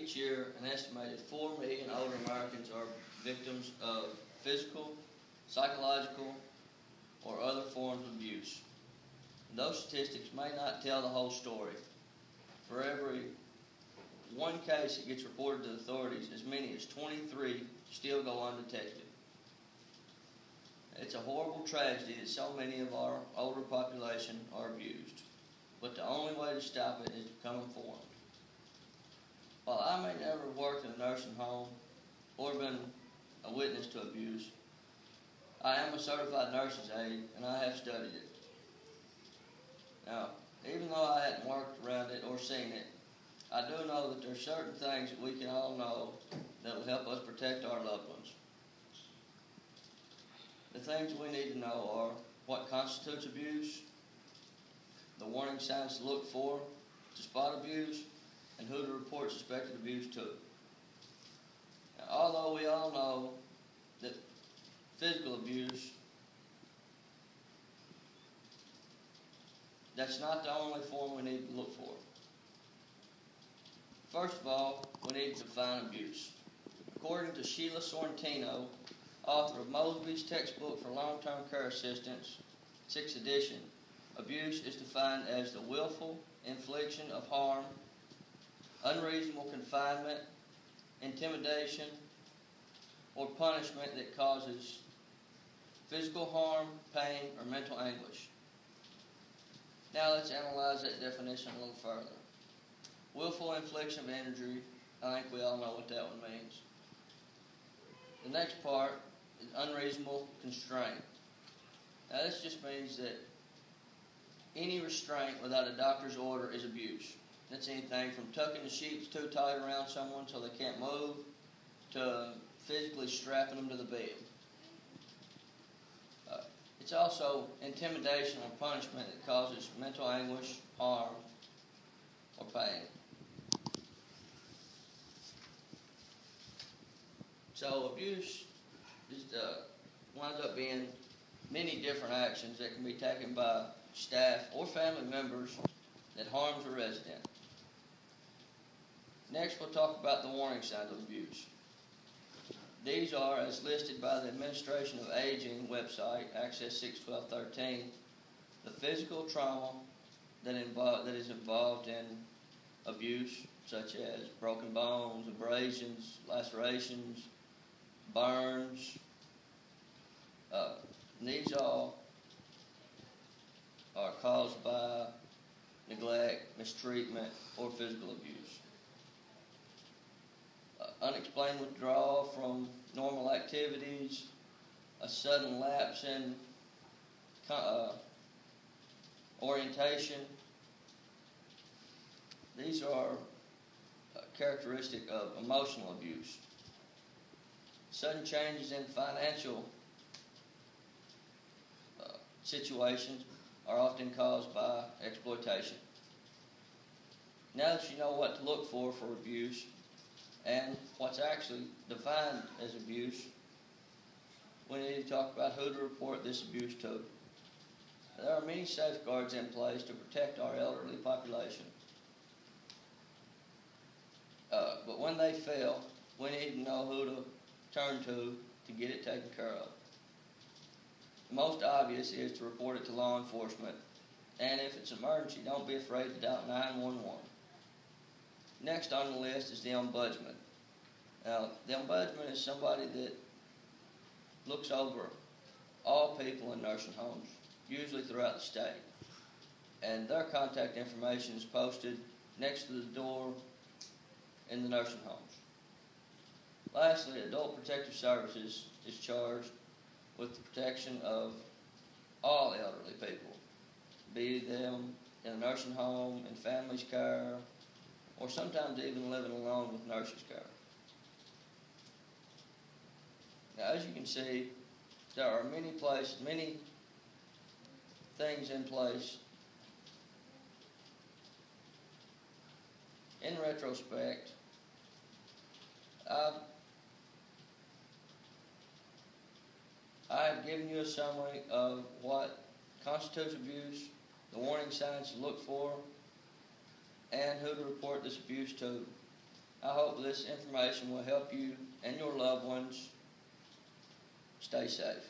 Each year, an estimated 4 million older Americans are victims of physical, psychological, or other forms of abuse. Those statistics may not tell the whole story. For every one case that gets reported to the authorities, as many as 23 still go undetected. It's a horrible tragedy that so many of our older population are abused, but the only way to stop it is to become informed. While I may never have worked in a nursing home or been a witness to abuse, I am a certified nurse's aide and I have studied it. Now, even though I hadn't worked around it or seen it, I do know that there are certain things that we can all know that will help us protect our loved ones. The things we need to know are what constitutes abuse, the warning signs to look for to spot abuse, and who to report suspected abuse to. Now, although we all know that physical abuse, that's not the only form we need to look for. First of all, we need to define abuse. According to Sheila Sorrentino, author of Mosby's Textbook for Long-Term Care Assistance, 6th edition, abuse is defined as the willful infliction of harm, unreasonable confinement, intimidation, or punishment that causes physical harm, pain, or mental anguish. Now let's analyze that definition a little further. Willful infliction of injury, I think we all know what that one means. The next part is unreasonable constraint. Now this just means that any restraint without a doctor's order is abuse. That's anything from tucking the sheets too tight around someone so they can't move to physically strapping them to the bed. It's also intimidation or punishment that causes mental anguish, harm, or pain. So abuse winds up being many different actions that can be taken by staff or family members that harms a resident. Next, we'll talk about the warning signs of abuse. These are, as listed by the Administration of Aging website, Access 61213, the physical trauma that is involved in abuse, such as broken bones, abrasions, lacerations, burns. These all are caused by neglect, mistreatment, or physical abuse. Unexplained withdrawal from normal activities, a sudden lapse in orientation. These are characteristic of emotional abuse. Sudden changes in financial situations are often caused by exploitation. Now that you know what to look for abuse and what's actually defined as abuse, we need to talk about who to report this abuse to. There are many safeguards in place to protect our elderly population. But when they fail, we need to know who to turn to get it taken care of. The most obvious is to report it to law enforcement, and if it's an emergency, don't be afraid to dial 911. Next on the list is the ombudsman. Now, the ombudsman is somebody that looks over all people in nursing homes, usually throughout the state, and their contact information is posted next to the door in the nursing homes. Lastly, Adult Protective Services is charged with the protection of all elderly people, be them in a nursing home, in family's care, or sometimes even living alone with nurses' care. Now, as you can see, there are many things in place. In retrospect, I've given you a summary of what constitutes abuse, the warning signs to look for, and who to report this abuse to. I hope this information will help you and your loved ones stay safe.